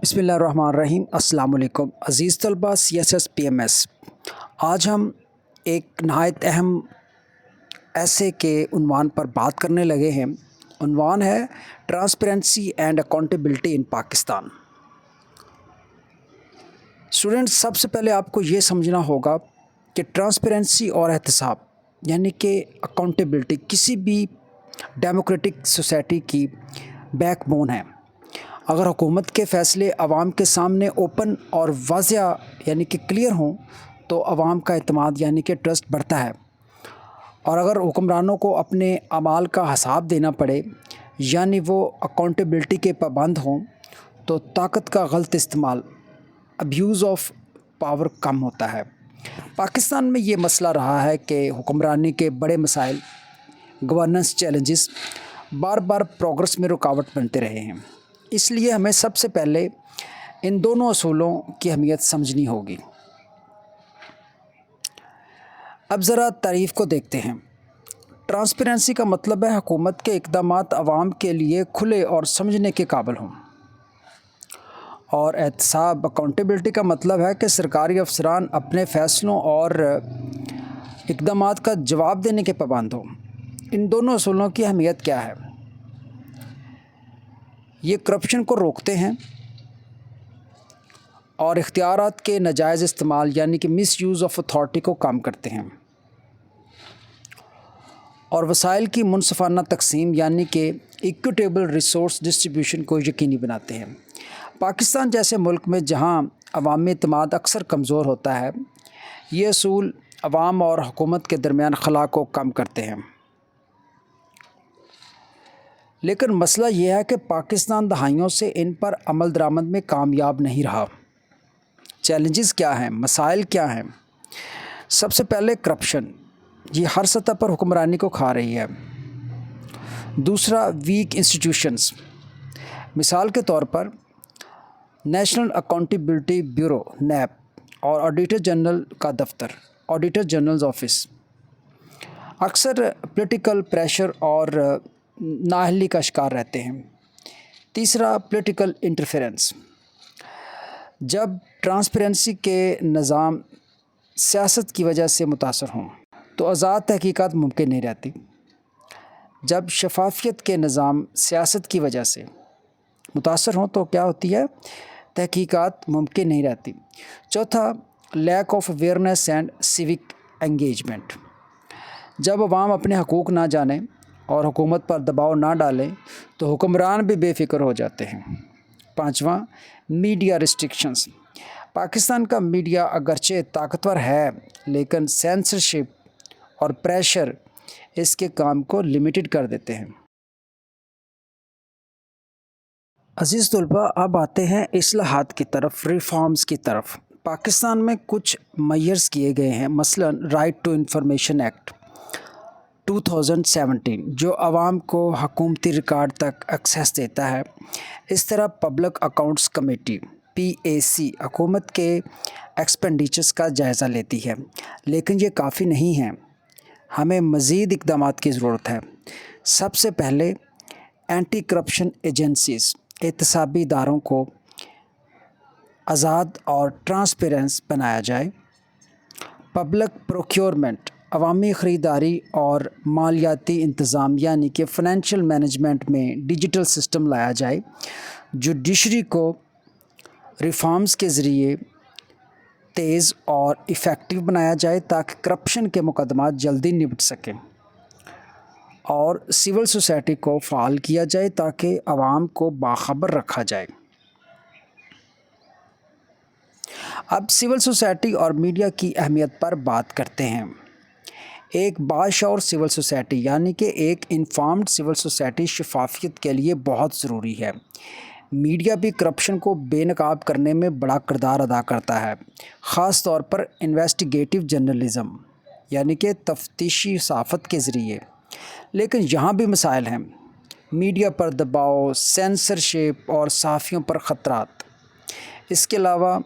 بسم اللہ الرحمن الرحیم۔ السلام علیکم عزیز طلبہ CSS-PMS۔ آج ہم ایک نہایت اہم ایسے کے عنوان پر بات کرنے لگے ہیں۔ عنوان ہے transparency and accountability in Pakistan. Students, سب سے پہلے آپ کو یہ سمجھنا ہوگا کہ ٹرانسپیرنسی اور احتساب یعنی کہ اکاؤنٹیبلٹی کسی بھی ڈیموکریٹک سوسائٹی کی بیک بون ہے۔ اگر حکومت کے فیصلے عوام کے سامنے اوپن اور واضح یعنی کہ کلیئر ہوں تو عوام کا اعتماد یعنی کہ ٹرسٹ بڑھتا ہے، اور اگر حکمرانوں کو اپنے اعمال کا حساب دینا پڑے یعنی وہ اکاؤنٹیبلٹی کے پابند ہوں تو طاقت کا غلط استعمال ابیوز آف پاور کم ہوتا ہے۔ پاکستان میں یہ مسئلہ رہا ہے کہ حکمرانی کے بڑے مسائل گورننس چیلنجز بار بار پروگرس میں رکاوٹ بنتے رہے ہیں۔ اس لیے ہمیں سب سے پہلے ان دونوں اصولوں کی اہمیت سمجھنی ہوگی۔ اب ذرا تعریف کو دیکھتے ہیں۔ ٹرانسپیرنسی کا مطلب ہے حکومت کے اقدامات عوام کے لیے کھلے اور سمجھنے کے قابل ہوں، اور احتساب اکاؤنٹیبلٹی کا مطلب ہے کہ سرکاری افسران اپنے فیصلوں اور اقدامات کا جواب دینے کے پابند ہوں۔ ان دونوں اصولوں کی اہمیت کیا ہے؟ یہ کرپشن کو روکتے ہیں اور اختیارات کے ناجائز استعمال یعنی کہ مس یوز آف اتھارٹی کو کم کرتے ہیں، اور وسائل کی منصفانہ تقسیم یعنی کہ ایکویٹیبل ریسورس ڈسٹریبیوشن کو یقینی بناتے ہیں۔ پاکستان جیسے ملک میں جہاں عوامی اعتماد اکثر کمزور ہوتا ہے، یہ اصول عوام اور حکومت کے درمیان خلا کو کم کرتے ہیں۔ لیکن مسئلہ یہ ہے کہ پاکستان دہائیوں سے ان پر عمل درآمد میں کامیاب نہیں رہا۔ چیلنجز کیا ہیں؟ مسائل کیا ہیں؟ سب سے پہلے کرپشن، یہ ہر سطح پر حکمرانی کو کھا رہی ہے۔ دوسرا، ویک انسٹیٹیوشنز، مثال کے طور پر نیشنل اکاؤنٹیبلٹی بیورو نیب اور آڈیٹر جنرل کا دفتر آڈیٹر جنرلز آفس اکثر پولیٹیکل پریشر اور نااہلی کا شکار رہتے ہیں۔ تیسرا، پولیٹیکل انٹرفیرنس، جب ٹرانسپیرنسی کے نظام سیاست کی وجہ سے متاثر ہوں تو آزاد تحقیقات ممکن نہیں رہتی۔ جب شفافیت کے نظام سیاست کی وجہ سے متاثر ہوں تو کیا ہوتی ہے؟ تحقیقات ممکن نہیں رہتی۔ چوتھا، lack of awareness and civic engagement, جب عوام اپنے حقوق نہ جانیں اور حکومت پر دباؤ نہ ڈالیں تو حکمران بھی بے فکر ہو جاتے ہیں۔ پانچواں، میڈیا ریسٹرکشنز، پاکستان کا میڈیا اگرچہ طاقتور ہے لیکن سینسرشپ اور پریشر اس کے کام کو لمیٹڈ کر دیتے ہیں۔ عزیز طلبہ، اب آتے ہیں اصلاحات کی طرف، ریفارمز کی طرف۔ پاکستان میں کچھ میئرز کیے گئے ہیں، مثلاً رائٹ ٹو انفارمیشن ایکٹ 2017 جو عوام کو حکومتی ریکارڈ تک ایکسیس دیتا ہے۔ اس طرح پبلک اکاؤنٹس کمیٹی PAC حکومت کے ایکسپینڈیچرز کا جائزہ لیتی ہے، لیکن یہ کافی نہیں ہے، ہمیں مزید اقدامات کی ضرورت ہے۔ سب سے پہلے اینٹی کرپشن ایجنسیز احتسابی اداروں کو آزاد اور ٹرانسپیرنس بنایا جائے۔ پبلک پروکیورمنٹ عوامی خریداری اور مالیاتی انتظام یعنی کہ فنانشل مینجمنٹ میں ڈیجیٹل سسٹم لایا جائے۔ جوڈیشری کو ریفارمز کے ذریعے تیز اور ایفیکٹو بنایا جائے تاکہ کرپشن کے مقدمات جلدی نپٹ سکیں، اور سول سوسائٹی کو فعال کیا جائے تاکہ عوام کو باخبر رکھا جائے۔ اب سول سوسائٹی اور میڈیا کی اہمیت پر بات کرتے ہیں۔ ایک باشعور سول سوسائٹی یعنی کہ ایک انفارمڈ سول سوسائٹی شفافیت کے لیے بہت ضروری ہے۔ میڈیا بھی کرپشن کو بے نقاب کرنے میں بڑا کردار ادا کرتا ہے، خاص طور پر انویسٹیگیٹو جرنلزم یعنی کہ تفتیشی صحافت کے ذریعے۔ لیکن یہاں بھی مسائل ہیں، میڈیا پر دباؤ، سینسرشپ اور صحافیوں پر خطرات۔ اس کے علاوہ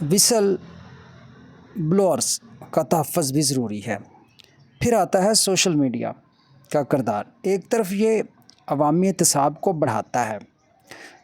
وسل بلوئرز کا تحفظ بھی ضروری ہے۔ پھر آتا ہے سوشل میڈیا کا کردار۔ ایک طرف یہ عوامی احتساب کو بڑھاتا ہے،